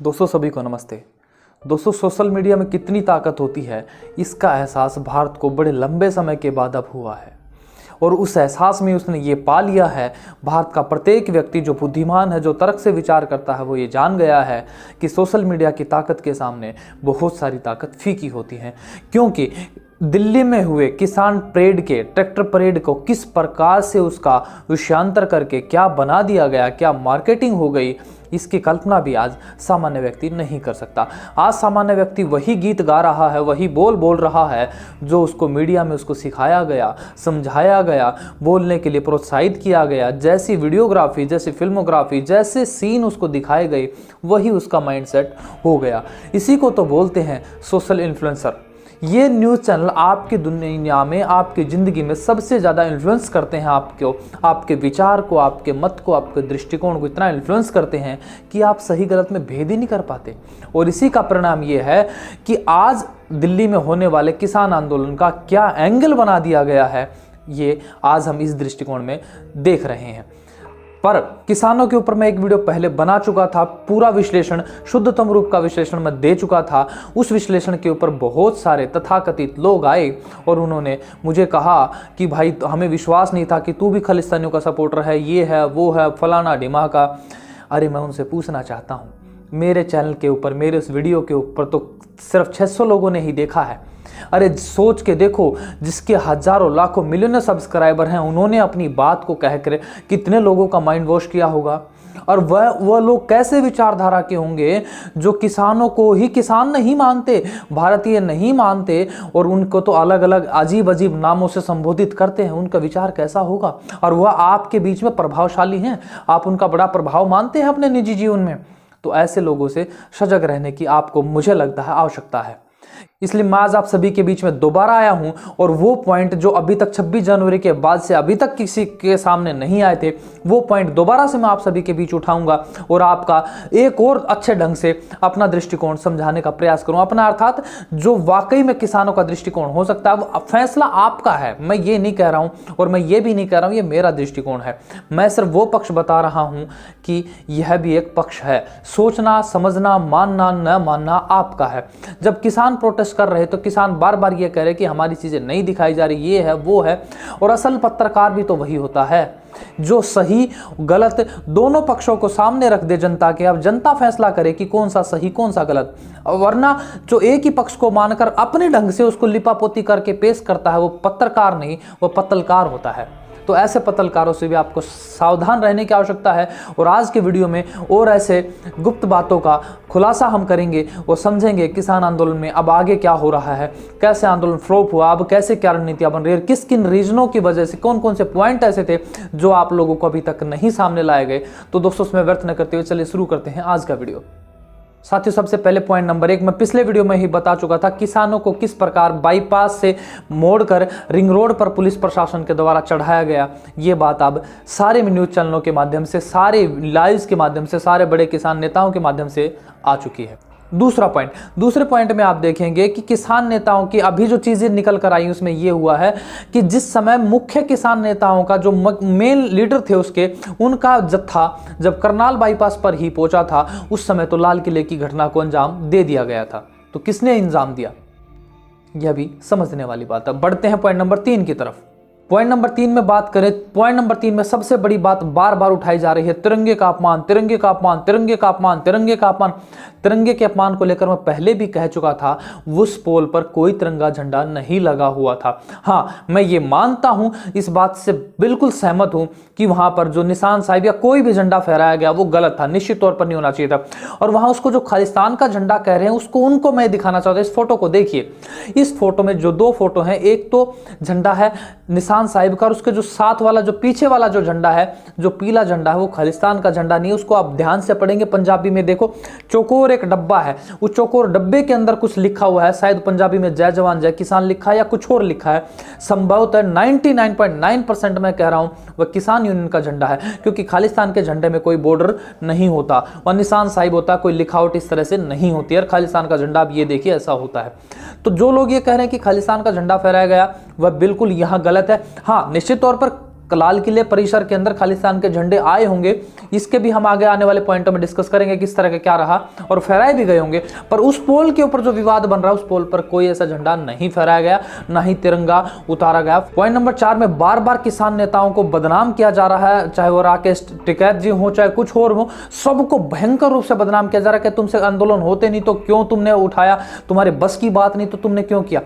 दोस्तों सभी को नमस्ते। दोस्तों सोशल मीडिया में कितनी ताकत होती है इसका एहसास भारत को बड़े लंबे समय के बाद अब हुआ है और उस एहसास में उसने ये पा लिया है। भारत का प्रत्येक व्यक्ति जो बुद्धिमान है, जो तर्क से विचार करता है, वो ये जान गया है कि सोशल मीडिया की ताकत के सामने बहुत सारी ताकत फीकी होती है। क्योंकि दिल्ली में हुए किसान परेड के ट्रैक्टर परेड को किस प्रकार से उसका विषयांतर करके क्या बना दिया गया, क्या मार्केटिंग हो गई, इसकी कल्पना भी आज सामान्य व्यक्ति नहीं कर सकता। आज सामान्य व्यक्ति वही गीत गा रहा है, वही बोल रहा है जो उसको मीडिया में उसको सिखाया गया, समझाया गया, बोलने के लिए प्रोत्साहित किया गया। जैसी वीडियोग्राफी, जैसी फिल्मोग्राफी, जैसे सीन उसको दिखाए गए, वही उसका माइंडसेट हो गया। इसी को तो बोलते हैं सोशल इन्फ्लुएंसर। ये न्यूज़ चैनल आपकी दुनिया में, आपकी ज़िंदगी में सबसे ज़्यादा इन्फ्लुएंस करते हैं आपको, आपके विचार को, आपके मत को, आपके दृष्टिकोण को इतना इन्फ्लुएंस करते हैं कि आप सही गलत में भेद ही नहीं कर पाते। और इसी का परिणाम ये है कि आज दिल्ली में होने वाले किसान आंदोलन का क्या एंगल बना दिया गया है, ये आज हम इस दृष्टिकोण में देख रहे हैं। पर किसानों के ऊपर मैं एक वीडियो पहले बना चुका था, पूरा विश्लेषण, शुद्धतम रूप का विश्लेषण मैं दे चुका था। उस विश्लेषण के ऊपर बहुत सारे तथाकथित लोग आए और उन्होंने मुझे कहा कि भाई हमें विश्वास नहीं था कि तू भी खालिस्तानियों का सपोर्टर है, ये है, वो है, फलाना ढिमाका। अरे मैं उनसे पूछना चाहता हूँ, मेरे चैनल के ऊपर, मेरे उस वीडियो के ऊपर तो सिर्फ 600 लोगों ने ही देखा है। अरे सोच के देखो, जिसके हजारों लाखों मिलियनों सब्सक्राइबर हैं, उन्होंने अपनी बात को कहकर कितने लोगों का माइंड वॉश किया होगा। और वह लोग कैसे विचारधारा के होंगे जो किसानों को ही किसान नहीं मानते, भारतीय नहीं मानते, और उनको तो अलग अलग अजीब अजीब नामों से संबोधित करते हैं। उनका विचार कैसा होगा? और वह आपके बीच में प्रभावशाली हैं, आप उनका बड़ा प्रभाव मानते हैं अपने निजी जीवन में। तो ऐसे लोगों से सजग रहने की आपको, मुझे लगता है, आवश्यकता है। इसलिए मैं आज आप सभी के बीच में दोबारा आया हूं और वो पॉइंट जो अभी तक 26 जनवरी के बाद से अभी तक किसी के सामने नहीं आए थे, वो पॉइंट दोबारा से मैं आप सभी के बीच उठाऊंगा और आपका एक और अच्छे ढंग से अपना दृष्टिकोण समझाने का प्रयास करूं। अपना अर्थात जो वाकई में किसानों का दृष्टिकोण हो सकता है, वो फैसला आपका है। मैं ये नहीं कह रहा हूं और मैं ये भी नहीं कह रहा हूं ये मेरा दृष्टिकोण है। मैं सिर्फ वो पक्ष बता रहा हूं कि यह भी एक पक्ष है। सोचना, समझना, मानना, न मानना आपका है। जब किसान प्रोटेस्ट कर रहे तो किसान बार बार ये कह रहे कि हमारी चीजें नहीं दिखाई जा रही, ये है, वो है। और असल पत्रकार भी तो वही होता है जो सही गलत दोनों पक्षों को सामने रख दे जनता के। अब जनता फैसला करे कि कौन सा सही, कौन सा गलत। वरना जो एक ही पक्ष को मानकर अपने ढंग से उसको लिपापोती करके पेश करता है, वो पत्रकार नहीं, वो पत्तलकार होता है। तो ऐसे पत्रकारों से भी आपको सावधान रहने की आवश्यकता है। और आज के वीडियो में और ऐसे गुप्त बातों का खुलासा हम करेंगे और समझेंगे किसान आंदोलन में अब आगे क्या हो रहा है, कैसे आंदोलन फ्लॉप हुआ, अब कैसे क्या रणनीतियां बन रही है, किस किन रीजनों की वजह से, कौन कौन से पॉइंट ऐसे थे जो आप लोगों को अभी तक नहीं सामने लाए गए। तो दोस्तों इसमें व्यर्थ न करते हुए चलिए शुरू करते हैं आज का वीडियो। साथियों, सबसे पहले पॉइंट नंबर 1, मैं पिछले वीडियो में ही बता चुका था किसानों को किस प्रकार बाईपास से मोड़कर रिंग रोड पर पुलिस प्रशासन के द्वारा चढ़ाया गया। ये बात अब सारे न्यूज चैनलों के माध्यम से, सारे लाइव्स के माध्यम से, सारे बड़े किसान नेताओं के माध्यम से आ चुकी है। दूसरे पॉइंट में आप देखेंगे कि किसान नेताओं की अभी जो चीजें निकल कर आई उसमें यह हुआ है कि जिस समय मुख्य किसान नेताओं का जो मेन लीडर थे उसके, उनका जत्था जब करनाल बाईपास पर ही पहुंचा था, उस समय तो लाल किले की घटना को अंजाम दे दिया गया था। तो किसने अंजाम दिया, यह भी समझने वाली बात है। बढ़ते हैं पॉइंट नंबर 3 की तरफ। पॉइंट नंबर 3 में बात करें, पॉइंट नंबर 3 में सबसे बड़ी बात बार बार उठाई जा रही है तिरंगे का अपमान, तिरंगे का अपमान, तिरंगे का अपमान, तिरंगे का अपमान। तिरंगे के अपमान को लेकर मैं पहले भी कह चुका था, उस पोल पर कोई तिरंगा झंडा नहीं लगा हुआ था। हाँ, मैं ये मानता हूं, इस बात से बिल्कुल सहमत हूं कि वहां पर जो निशान साहिब या कोई भी झंडा फहराया गया वो गलत था, निश्चित तौर पर नहीं होना चाहिए था। और वहां उसको जो खालिस्तान का झंडा कह रहे हैं उसको, उनको मैं दिखाना चाहता हूं। इस फोटो को देखिए, इस फोटो में जो 2 फोटो हैं, एक तो झंडा है निशान साहिब का, और उसके जो साथ वाला, जो पीछे वाला जो झंडा है, जो पीला झंडा है, वो खालिस्तान का झंडा नहीं है। उसको आप ध्यान से पढ़ेंगे पंजाबी में, देखो चौकोर एक डब्बा है, उस चौकोर डब्बे के अंदर कुछ लिखा हुआ है, शायद पंजाबी में जय जवान जय किसान लिखा है या कुछ और लिखा है। संभवतः 99.9% मैं कह रहा हूं वह किसान यूनियन का झंडा है, क्योंकि खालिस्तान के झंडे में कोई बॉर्डर नहीं होता, वह निशान साहिब होता, कोई लिखावट इस तरह से नहीं होती है। और खालिस्तान का झंडा आप ये देखिए ऐसा होता है। तो जो लोग ये कह रहे हैं कि खालिस्तान का झंडा फहराया गया, वह बिल्कुल यहां गलत है। हाँ, निश्चित तौर पर लाल किले परिसर के अंदर खालिस्तान के झंडे आए होंगे, इसके भी हम आगे आने वाले पॉइंटों में डिस्कस करेंगे किस तरह का क्या रहा, और फहराए भी गए होंगे। पर उस पोल के ऊपर जो विवाद बन रहा है, उस पोल पर कोई ऐसा झंडा नहीं फहराया गया, ना ही तिरंगा उतारा गया। पॉइंट नंबर 4 में बार बार किसान नेताओं को बदनाम किया जा रहा है, चाहे वो राकेश टिकैत जी हो चाहे कुछ और हो, सबको भयंकर रूप से बदनाम किया जा रहा है कि तुमसे आंदोलन होते नहीं तो क्यों तुमने उठाया, तुम्हारे बस की बात नहीं तो तुमने क्यों किया।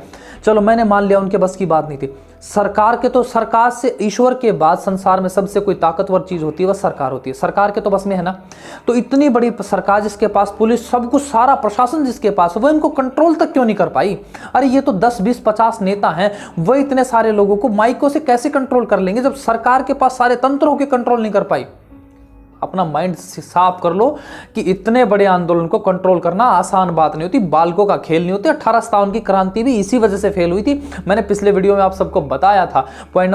चलो मैंने मान लिया उनके बस की बात नहीं थी। सरकार के तो, सरकार से ईश्वर के बाद संसार में सबसे कोई ताकतवर चीज होती है वह सरकार होती है, सरकार के तो बस में है ना। तो इतनी बड़ी सरकार जिसके पास पुलिस सब कुछ, सारा प्रशासन जिसके पास, वह इनको कंट्रोल तक क्यों नहीं कर पाई। अरे ये तो 10 20 50 नेता हैं, वह इतने सारे लोगों को माइकों से कैसे कंट्रोल कर लेंगे जब सरकार के पास सारे तंत्रों के कंट्रोल नहीं कर पाई। अपना माइंड साफ कर लो कि इतने बड़े आंदोलन को कंट्रोल करना आसान बात नहीं होती, बालकों का खेल नहीं होती। 1857 की क्रांति भी इसी वजह से फेल हुई थी, मैंने पिछले वीडियो में आप सबको बताया था। पॉइंट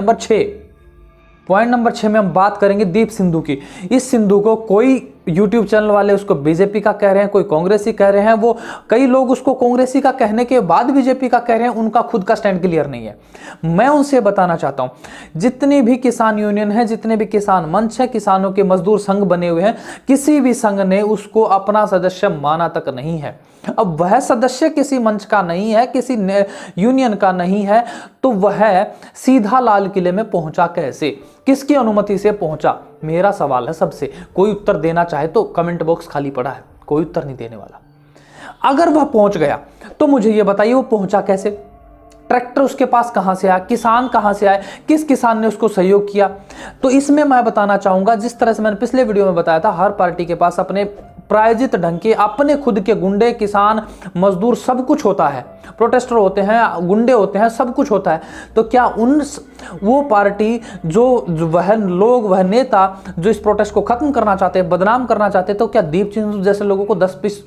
नंबर 6 में हम बात करेंगे दीप सिंधु की। इस सिंधु को कोई यूट्यूब चैनल वाले उसको बीजेपी का कह रहे हैं, कोई कांग्रेसी कह रहे हैं, वो कई लोग उसको कांग्रेसी का कहने के बाद बीजेपी का कह रहे हैं, उनका खुद का स्टैंड क्लियर नहीं है। मैं उनसे बताना चाहता हूं, जितनी भी किसान यूनियन है, जितने भी किसान मंच है, किसानों के मजदूर संघ बने हुए हैं, किसी भी संघ ने उसको अपना सदस्य माना तक नहीं है। अब वह सदस्य किसी मंच का नहीं है, किसी यूनियन का नहीं है, तो वह सीधा लाल किले में पहुंचा कैसे, किसकी अनुमति से पहुंचा, मेरा सवाल है सबसे। कोई उत्तर देना चाहे तो कमेंट बॉक्स खाली पड़ा है, कोई उत्तर नहीं देने वाला। अगर वह पहुंच गया तो मुझे यह बताइए वो पहुंचा कैसे, ट्रैक्टर उसके पास कहां से आया, किसान कहां से आए, किस किसान ने उसको सहयोग किया। तो इसमें मैं बताना चाहूंगा, जिस तरह से मैंने पिछले वीडियो में बताया था, हर पार्टी के पास अपने प्रायोजित ढंग के अपने खुद के गुंडे, किसान, मजदूर सब कुछ होता है, प्रोटेस्टर होते हैं, गुंडे होते हैं, सब कुछ होता है। तो क्या वो पार्टी जो वह लोग, वह नेता जो इस प्रोटेस्ट को खत्म करना चाहते हैं, बदनाम करना चाहते हैं, तो क्या दीप सिंधु जैसे लोगों को 10 20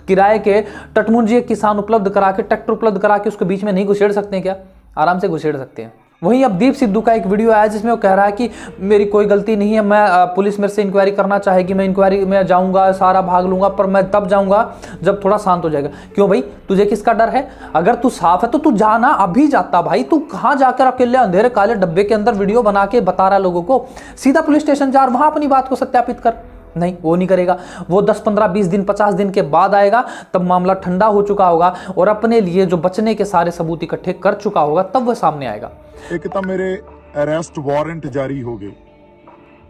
किराए के टटमुंजिए किसान उपलब्ध करा के, ट्रैक्टर उपलब्ध करा के उसके बीच में नहीं घुसेड़ सकते हैं क्या? आराम से घुसेड़ सकते हैं। वहीं अब दीप सिद्धू का एक वीडियो आया जिसमें वो कह रहा है कि मेरी कोई गलती नहीं है, मैं पुलिस मेरे से इंक्वायरी करना चाहेगी, मैं इंक्वायरी में जाऊंगा, सारा भाग लूंगा, पर मैं तब जाऊंगा जब थोड़ा शांत हो जाएगा। क्यों भाई, तुझे किसका डर है? अगर तू साफ है तो तू जाना, अभी जाता भाई। तू कहां जाकर अकेले अंधेरे काले डब्बे के अंदर वीडियो बना के बता रहा लोगों को? सीधा पुलिस स्टेशन जा और वहां अपनी बात को सत्यापित कर। नहीं, वो नहीं करेगा। वो 10 15 20 दिन 50 दिन के बाद आएगा, तब मामला ठंडा हो चुका होगा और अपने लिए जो बचने के सारे सबूत इकट्ठे कर चुका होगा, तब वह सामने आएगा। एक तो मेरे अरेस्ट वारंट जारी हो गए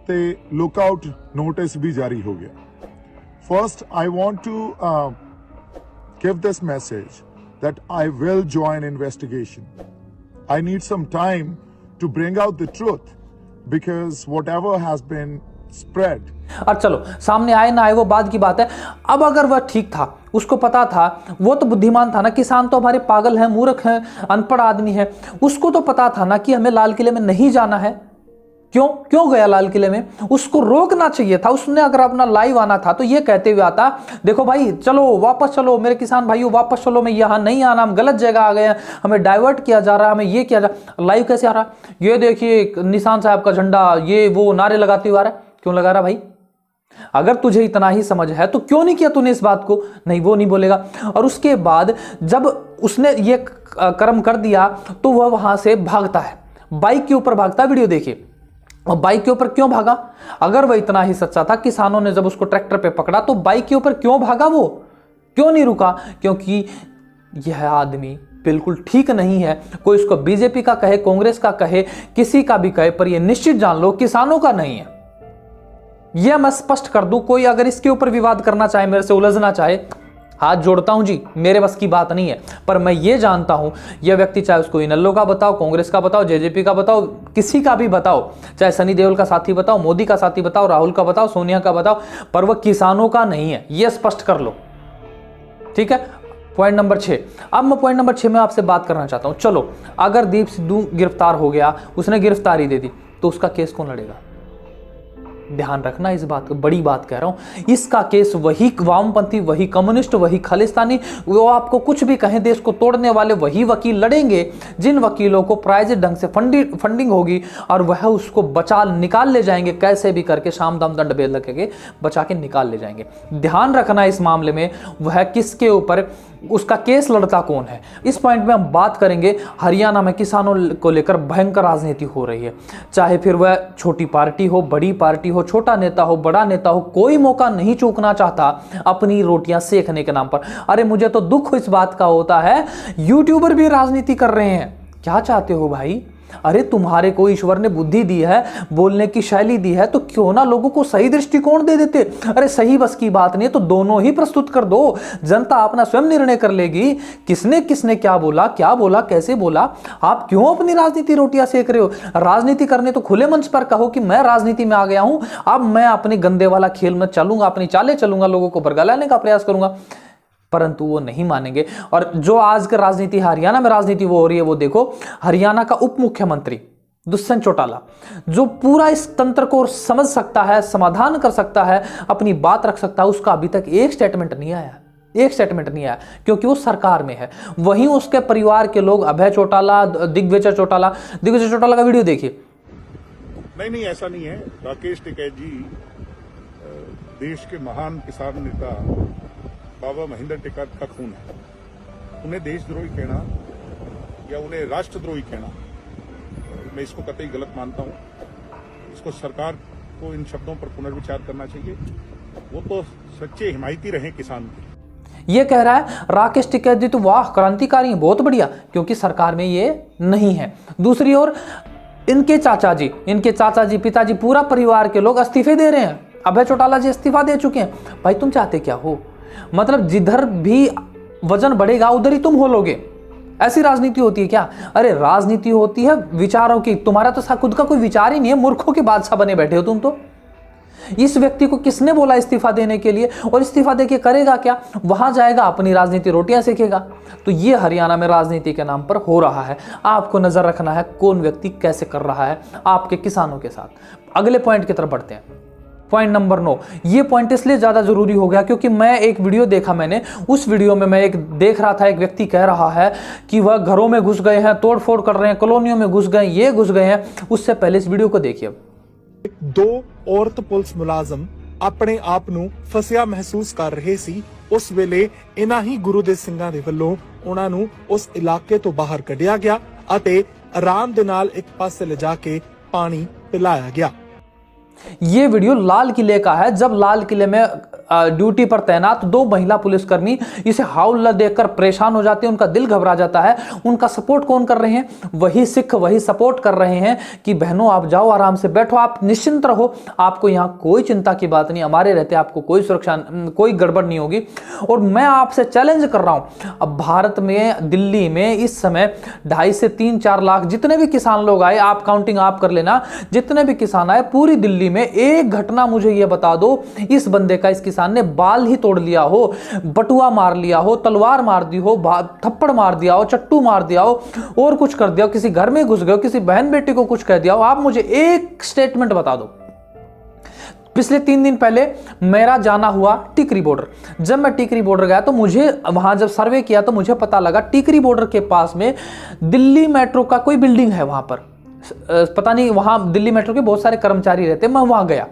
ते लुकआउट नोटिस भी जारी हो गया। First I want to give this message that I will join investigation. I need some time to bring out the truth because whatever has been spread. और चलो सामने आए ना आए वो बाद की बात है। अब अगर वह ठीक था, उसको पता था, वो तो बुद्धिमान था ना, किसान तो हमारे पागल हैं, मूर्ख हैं, अनपढ़ आदमी है, उसको तो पता था ना कि हमें लाल किले में नहीं जाना है। क्यों गया लाल किले में? उसको रोकना चाहिए था। उसने अगर अपना लाइव आना था तो ये कहते हुए आता, देखो भाई चलो वापस चलो, मेरे किसान भाइयों वापस चलो, मैं यहाँ नहीं आना, हम गलत जगह आ गए हैं, हमें डाइवर्ट किया जा रहा है, हमें ये किया जा। लाइव कैसे आ रहा? ये देखिए निशान साहब का झंडा, ये वो नारे लगाते हुए आ रहा है। क्यों लगा रहा भाई? अगर तुझे इतना ही समझ है तो क्यों नहीं किया तूने इस बात को? नहीं, वो नहीं बोलेगा। और उसके बाद जब उसने ये कर्म कर दिया तो वह वहां से भागता है, बाइक के ऊपर भागता है। वीडियो देखिए, और बाइक के ऊपर क्यों भागा? अगर वह इतना ही सच्चा था, किसानों ने जब उसको ट्रैक्टर पे पकड़ा तो बाइक के ऊपर क्यों भागा? वो क्यों नहीं रुका? क्योंकि यह आदमी बिल्कुल ठीक नहीं है। कोई इसको बीजेपी का कहे, कांग्रेस का कहे, किसी का भी कहे, पर यह निश्चित जान लो किसानों का नहीं है। यह मैं स्पष्ट कर दूं, कोई अगर इसके ऊपर विवाद करना चाहे, मेरे से उलझना चाहे, हाथ जोड़ता हूं जी, मेरे बस की बात नहीं है। पर मैं ये जानता हूं, यह व्यक्ति चाहे उसको इनेलो का बताओ, कांग्रेस का बताओ, जेजेपी का बताओ, किसी का भी बताओ, चाहे सनी देओल का साथी बताओ, मोदी का साथी बताओ, राहुल का बताओ, सोनिया का बताओ, पर वह किसानों का नहीं है। यह स्पष्ट कर लो, ठीक है। Point number 6। अब मैं पॉइंट नंबर 6 में आपसे बात करना चाहता हूं। चलो, अगर दीप सिद्धू गिरफ्तार हो गया, उसने गिरफ्तारी दे दी, तो उसका केस कौन लड़ेगा? ध्यान रखना, इस बात को बड़ी बात कह रहा हूं। इसका केस वही वामपंथी, वही कम्युनिस्ट, वही खालिस्तानी, वो आपको कुछ भी कहें, देश को तोड़ने वाले वही वकील लड़ेंगे, जिन वकीलों को प्रायोजित ढंग से फंडिंग होगी, और वह उसको निकाल ले जाएंगे, कैसे भी करके शाम दाम दंड भेद लगे बचा के निकाल ले जाएंगे। ध्यान रखना इस मामले में, वह किसके ऊपर उसका केस लड़ता कौन है, इस पॉइंट में हम बात करेंगे। हरियाणा में किसानों को लेकर भयंकर राजनीति हो रही है, चाहे फिर वह छोटी पार्टी हो, बड़ी पार्टी हो, छोटा नेता हो, बड़ा नेता हो, कोई मौका नहीं चूकना चाहता अपनी रोटियां सेकने के नाम पर। अरे मुझे तो दुख इस बात का होता है, यूट्यूबर भी राजनीति कर रहे हैं। क्या चाहते हो भाई? अरे तुम्हारे को ईश्वर ने बुद्धि दी है, बोलने की शैली दी है, तो क्यों ना लोगों को सही दृष्टिकोण दे देते। अरे सही बस की बात नहीं है तो दोनों ही प्रस्तुत कर दो, जनता अपना स्वयं निर्णय कर लेगी किसने किसने क्या बोला कैसे बोला। आप क्यों अपनी राजनीति रोटियां सेक रहे हो? राजनीति करने तो खुले मंच पर कहो कि मैं राजनीति में आ गया हूं, अब मैं अपने गंदे वाला खेल में चलूंगा, अपनी चालें चलूंगा, लोगों को बरगलाने का प्रयास करूंगा, परंतु वो नहीं मानेंगे। और जो आज की राजनीति, हरियाणा में राजनीति वो हो रही है, वो देखो। हरियाणा का उप मुख्यमंत्री दुष्यंत चौटाला, जो पूरा इस तंत्र को समझ सकता है, समाधान कर सकता है, अपनी बात रख सकता है, उसका अभी तक एक स्टेटमेंट नहीं आया, क्योंकि वो सरकार में है। वहीं उसके परिवार के लोग, अभय चौटाला, दिग्विजय चौटाला का वीडियो देखिए। नहीं, ऐसा नहीं है। राकेश टिकैत जी देश के महान किसान नेता बाबा महेंद्र टिकैत का खून है। उन्हें देशद्रोही कहना या उन्हें राष्ट्रद्रोही कहना, मैं इसको कतई गलत मानता हूं। इसको सरकार को इन शब्दों पर पुनर्विचार करना चाहिए। वो तो सच्चे हिमायती रहे किसान के। ये कह रहा है राकेश टिकैत जी तो वाह क्रांतिकारी हैं, बहुत बढ़िया, क्योंकि सरकार में ये नहीं है। दूसरी ओर इनके चाचा जी, पिताजी, पूरा परिवार के लोग इस्तीफे दे रहे हैं। अभय चौटाला जी इस्तीफा दे चुके हैं। भाई तुम चाहते क्या हो? मतलब जिधर भी वजन बढ़ेगा उधर ही तुम हो लोगे, ऐसी राजनीति होती है क्या? अरे राजनीति होती है विचारों की। तुम्हारा तो खुद का कोई विचार ही नहीं है, मूर्खों के बादशाह बने बैठे हो तुम तो। इस व्यक्ति को किसने बोला इस्तीफा देने के लिए? और इस्तीफा देके करेगा क्या? वहां जाएगा अपनी राजनीति रोटियां सेकेगा। तो ये हरियाणा में राजनीति के नाम पर हो रहा है। आपको नजर रखना है कौन व्यक्ति कैसे कर रहा है आपके किसानों के साथ। अगले पॉइंट की तरफ बढ़ते हैं। Point number 9। ये पॉइंट इसलिए ज्यादा जरूरी हो गया क्योंकि मैं एक वीडियो देखा, मैंने उस वीडियो में मैं देख रहा था, एक व्यक्ति कह रहा है कि वह घरों में घुस गए हैं, तोड़फोड़ कर रहे हैं, कॉलोनियों में घुस गए, ये घुस गए हैं। उससे पहले इस वीडियो को देखिए। दो औरत पुलिस मुलाजम ਆਪਣੇ ਆਪ ਨੂੰ ਫਸਿਆ ਮਹਿਸੂਸ ਕਰ ਰਹੇ ਸੀ। ਉਸ ਵੇਲੇ ਇਨ੍ਹਾਂ ਹੀ ਗੁਰੂ ਦੇ ਸਿੰਘਾਂ ਦੇ ਵੱਲੋਂ ਉਹਨਾਂ ਨੂੰ ਉਸ ਇਲਾਕੇ ਤੋਂ ਬਾਹਰ ਕੱਢਿਆ ਗਿਆ ਅਤੇ ਆਰਾਮ ਦੇ ਨਾਲ ਇੱਕ ਪਾਸੇ ਲਿਜਾ ਕੇ ਪਾਣੀ ਪਿਲਾਇਆ ਗਿਆ। ये वीडियो लाल किले का है। जब लाल किले में ड्यूटी पर तैनात 2 महिला पुलिसकर्मी इसे हाउला देखकर परेशान हो जाते हैं, उनका दिल घबरा जाता है। उनका सपोर्ट कौन कर रहे हैं? वही सिख, वही सपोर्ट कर रहे हैं कि बहनों आप जाओ, आराम से बैठो, आप निश्चिंत रहो, आपको यहाँ कोई चिंता की बात नहीं, हमारे रहते आपको कोई सुरक्षा, कोई गड़बड़ नहीं होगी। और मैं आपसे चैलेंज कर रहा हूं, अब भारत में, दिल्ली में इस समय 2.5 से 3-4 लाख जितने भी किसान लोग आए, आप काउंटिंग आप कर लेना, जितने भी किसान आए पूरी दिल्ली में, एक घटना मुझे यह बता दो इस बंदे का, इस किसान ने बाल ही तोड़ लिया हो, बटुआ मार लिया हो, तलवार मार दी हो, थप्पड़ मार दिया हो, चट्टू मार दिया हो, और कुछ कर दिया हो, किसी घर में घुस गए हो, किसी बहन बेटी को कुछ कह दिया हो। आप मुझे एक स्टेटमेंट बता दो। पिछले 3 दिन पहले मेरा जाना हुआ टिकरी बॉर्डर। जब मैं टिकरी बॉर्डर गया तो मुझे वहां जब सर्वे किया तो मुझे पता लगा टिकरी बॉर्डर के पास में दिल्ली मेट्रो का कोई बिल्डिंग है। वहां पर पता नहीं, वहां दिल्ली मेट्रो के बहुत सारे कर्मचारी रहते हैं। मैं वहां गया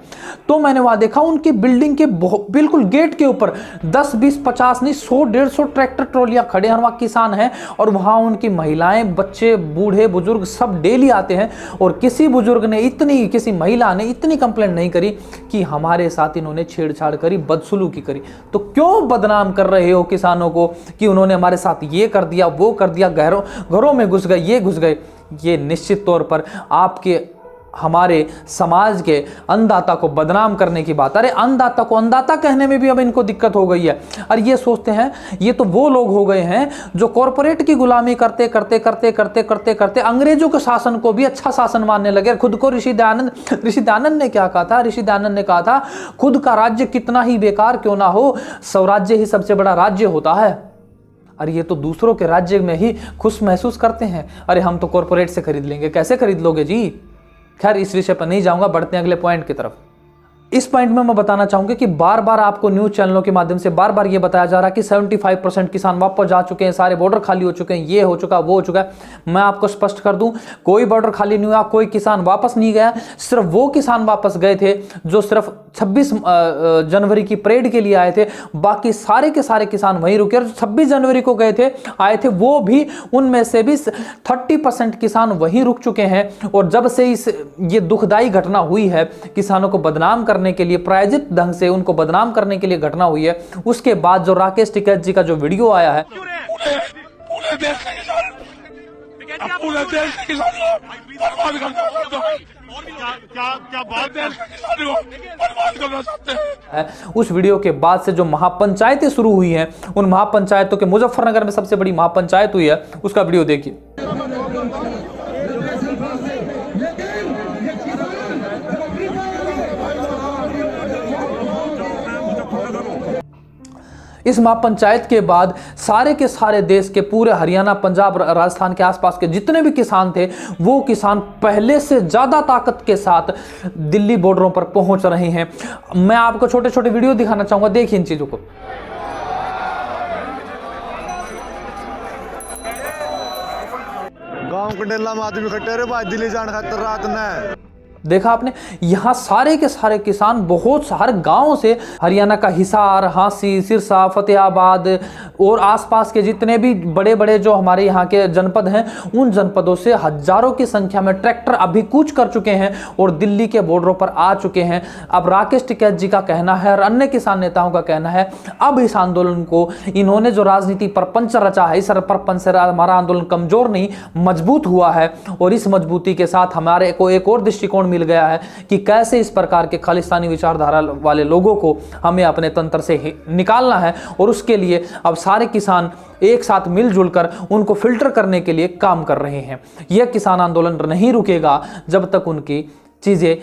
तो मैंने वहां देखा उनकी बिल्डिंग के बिल्कुल गेट के ऊपर 10, 20, 50 नहीं 100, 150 ट्रैक्टर ट्रॉलियां खड़े हैं। वहां किसान हैं और वहां उनकी महिलाएं, बच्चे, बूढ़े, बुजुर्ग सब डेली आते हैं। और किसी बुजुर्ग ने किसी महिला ने इतनी कंप्लेंट नहीं करी कि हमारे साथ इन्होंने छेड़छाड़ करी, बदसलूकी करी। तो क्यों बदनाम कर रहे हो किसानों को कि उन्होंने हमारे साथ ये कर दिया, वो कर दिया, घरों में घुस गए, ये घुस गए। ये निश्चित तौर पर आपके, हमारे समाज के अन्नदाता को बदनाम करने की बात। अरे अन्नदाता को अन्नदाता कहने में भी अब इनको दिक्कत हो गई है। और ये सोचते हैं ये तो वो लोग हो गए हैं जो कॉरपोरेट की गुलामी करते करते अंग्रेजों के शासन को भी अच्छा शासन मानने लगे। खुद को ऋषि दयानंद ने क्या कहा था? ऋषि दयानंद ने कहा था खुद का राज्य कितना ही बेकार क्यों ना हो, स्वराज्य ही सबसे बड़ा राज्य होता है। अरे ये तो दूसरों के राज्य में ही खुश महसूस करते हैं। अरे हम तो कॉरपोरेट से खरीद लेंगे। कैसे खरीद लोगे जी? खैर इस विषय पर नहीं जाऊंगा, बढ़ते हैं अगले पॉइंट की तरफ। इस पॉइंट में मैं बताना चाहूंगा कि बार बार आपको न्यूज चैनलों के माध्यम से बार बार ये बताया जा रहा है कि 75% किसान वापस जा चुके हैं, सारे बॉर्डर खाली हो चुके हैं, ये हो चुका वो हो चुका है। मैं आपको स्पष्ट कर दूं, कोई बॉर्डर खाली नहीं हुआ, कोई किसान वापस नहीं गया। सिर्फ वो किसान वापस गए थे जो सिर्फ 26 जनवरी की परेड के लिए आए थे, बाकी सारे के सारे किसान वहीं रुके। और 26 जनवरी को गए थे, आए थे, वो भी उनमें से भी 30% किसान वहीं रुक चुके हैं। और जब से ये दुखदाई घटना हुई है, किसानों को बदनाम करने के लिए, प्रायोजित ढंग से उनको बदनाम करने के लिए घटना हुई है, उसके बाद जो राकेश टिकैत जी का जो वीडियो आया है, पूरे देश के किसान बर्बाद करना चाहते हैं। उस वीडियो के बाद से जो महापंचायतें शुरू हुई हैं, उन महापंचायतों के मुजफ्फरनगर में सबसे बड़ी महापंचायत हुई है, उसका वीडियो देखिए। इस महापंचायत के बाद सारे के सारे देश के पूरे हरियाणा, पंजाब, राजस्थान के आसपास के जितने भी किसान थे, वो किसान पहले से ज्यादा ताकत के साथ दिल्ली बॉर्डरों पर पहुंच रहे हैं। मैं आपको छोटे छोटे वीडियो दिखाना चाहूंगा, देखिए इन चीजों को। गांव के डेला में आदमी इकट्ठे रहे भाई दिल्ली जाने खातर रात ने। देखा आपने, यहां सारे के सारे किसान बहुत सारे गांवों से, हरियाणा का हिसार, हांसी, सिरसा, फतेहाबाद और आसपास के जितने भी बड़े बड़े जो हमारे यहाँ के जनपद हैं, उन जनपदों से हजारों की संख्या में ट्रैक्टर अभी कूच कर चुके हैं और दिल्ली के बॉर्डरों पर आ चुके हैं। अब राकेश टिकैत जी का कहना है और अन्य किसान नेताओं का कहना है, अब इस आंदोलन को इन्होंने जो राजनीति प्रपंच रचा है, इस प्रपंच से हमारा आंदोलन कमजोर नहीं मजबूत हुआ है। और इस मजबूती के साथ हमारे को एक और दृष्टिकोण मिल गया है कि कैसे इस प्रकार के खालिस्तानी विचारधारा वाले लोगों को हमें अपने तंत्र से निकालना है। और उसके लिए अब सारे किसान एक साथ मिलजुल कर उनको फिल्टर करने के लिए काम कर रहे हैं। यह किसान आंदोलन नहीं रुकेगा जब तक उनकी चीजें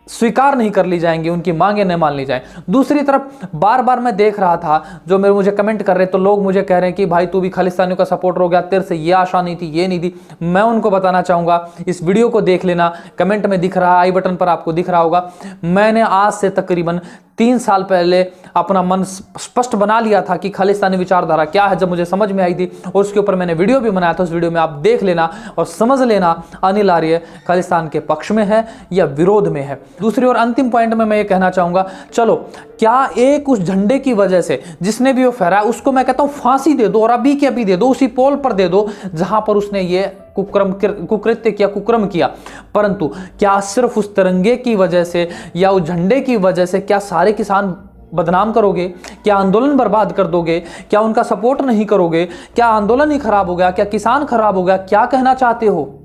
स्वीकार नहीं कर ली जाएंगी, उनकी मांगे न मान ली जाए। दूसरी तरफ बार बार मैं देख रहा था, जो मेरे मुझे कमेंट कर रहे, तो लोग मुझे कह रहे हैं कि भाई तू भी खालिस्तानियों का सपोर्टर हो गया, तेरे से ये आशा नहीं थी, ये नहीं थी। मैं उनको बताना चाहूंगा, इस वीडियो को देख लेना, कमेंट में दिख रहा है, आई बटन पर आपको दिख रहा होगा। मैंने आज से तकरीबन 3 साल पहले अपना मन स्पष्ट बना लिया था कि खालिस्तानी विचारधारा क्या है, जब मुझे समझ में आई थी, और उसके ऊपर मैंने वीडियो भी बनाया था। उस वीडियो में आप देख लेना और समझ लेना अनिल आर्य खालिस्तान के पक्ष में है या विरोध में है। दूसरी और अंतिम पॉइंट में मैं ये कहना चाहूंगा, चलो क्या एक उस झंडे की वजह से जिसने भी वो फहराया, उसको मैं कहता हूं फांसी दे दो और अभी के अभी दे दो, उसी पोल पर दे दो जहां पर उसने ये कुकृत्य किया, कुक्रम किया। परंतु क्या सिर्फ उस तिरंगे की वजह से या उस झंडे की वजह से क्या सारे किसान बदनाम करोगे? क्या आंदोलन बर्बाद कर दोगे? क्या उनका सपोर्ट नहीं करोगे? क्या आंदोलन ही खराब हो गया? क्या किसान खराब हो गया? क्या कहना चाहते हो?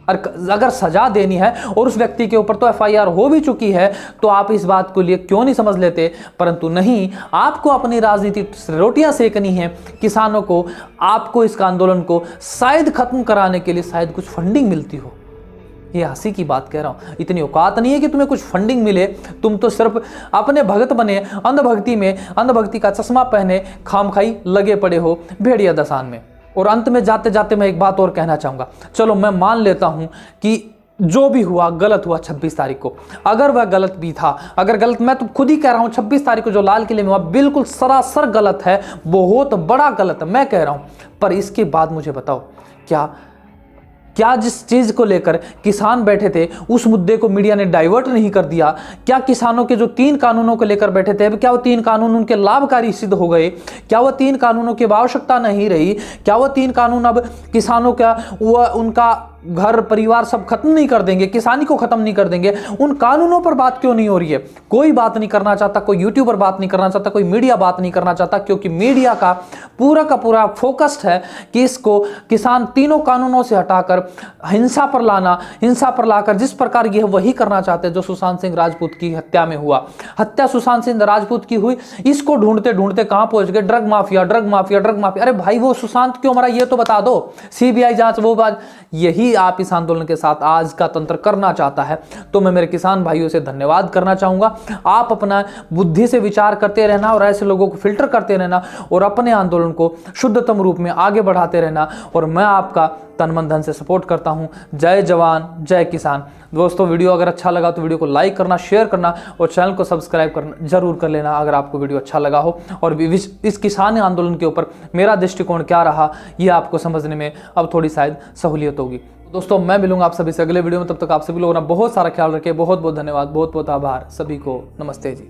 अगर सजा देनी है और उस व्यक्ति के ऊपर तो एफआईआर हो भी चुकी है, तो आप इस बात को लिए क्यों नहीं समझ लेते? परंतु नहीं, आपको अपनी राजनीति रोटियां सेकनी है। किसानों को, आपको इस आंदोलन को शायद खत्म कराने के लिए शायद कुछ फंडिंग मिलती हो। ये हंसी की बात कह रहा हूं, इतनी औकात नहीं है कि तुम्हें कुछ फंडिंग मिले। तुम तो सिर्फ अपने भगत बने, अंधभक्ति में, अंधभक्ति का चश्मा पहने खामखाई लगे पड़े हो भेड़िया दसान में। और अंत में जाते जाते मैं एक बात और कहना चाहूंगा, चलो मैं मान लेता हूं कि जो भी हुआ गलत हुआ 26 तारीख को। अगर वह गलत भी था, अगर गलत, मैं तो खुद ही कह रहा हूं 26 तारीख को जो लाल किले में हुआ बिल्कुल सरासर गलत है, बहुत बड़ा गलत है, मैं कह रहा हूं। पर इसके बाद मुझे बताओ, क्या जिस चीज को लेकर किसान बैठे थे उस मुद्दे को मीडिया ने डाइवर्ट नहीं कर दिया? क्या किसानों के जो 3 कानूनों को लेकर बैठे थे, क्या वो 3 कानून उनके लाभकारी सिद्ध हो गए? क्या वो 3 कानूनों की आवश्यकता नहीं रही? क्या वो 3 कानून अब किसानों का उनका घर परिवार सब खत्म नहीं कर देंगे, किसानी को खत्म नहीं कर देंगे? उन कानूनों पर बात क्यों नहीं हो रही है? कोई बात नहीं करना चाहता, कोई यूट्यूबर बात नहीं करना चाहता, कोई मीडिया बात नहीं करना चाहता, क्योंकि मीडिया का पूरा फोकस्ड है कि इसको किसान तीनों कानूनों से हटाकर हिंसा पर लाना, हिंसा पर लाकर जिस प्रकार ये वही करना चाहते हैं जो सुशांत सिंह राजपूत की हत्या में हुआ। हत्या सुशांत सिंह राजपूत की हुई, इसको ढूंढते ढूंढते कहां पहुंच गए? Drug mafia, drug mafia, drug mafia. अरे भाई वो सुशांत क्यों मरा ये तो बता दो, सीबीआई जांच, वो बात। यही आप इस आंदोलन के साथ आज का तंत्र करना चाहता है। तो मैं मेरे किसान भाइयों से धन्यवाद करना चाहूंगा। आप अपना बुद्धि से विचार करते रहना और ऐसे लोगों को फिल्टर करते रहना और अपने आंदोलन को शुद्धतम रूप में आगे बढ़ाते रहना। और मैं आपका तन मन धन से सपोर्ट करता हूँ। जय जवान जय किसान। दोस्तों वीडियो अगर अच्छा लगा तो वीडियो को लाइक करना, शेयर करना और चैनल को सब्सक्राइब करना जरूर कर लेना अगर आपको वीडियो अच्छा लगा हो। और इस किसान आंदोलन के ऊपर मेरा दृष्टिकोण क्या रहा ये आपको समझने में अब थोड़ी शायद सहूलियत होगी। दोस्तों मैं मिलूंगा आप सभी से अगले वीडियो में, तब तक आप सभी लोगों ने बहुत सारा ख्याल रखें। बहुत बहुत धन्यवाद, बहुत बहुत आभार सभी को। नमस्ते जी।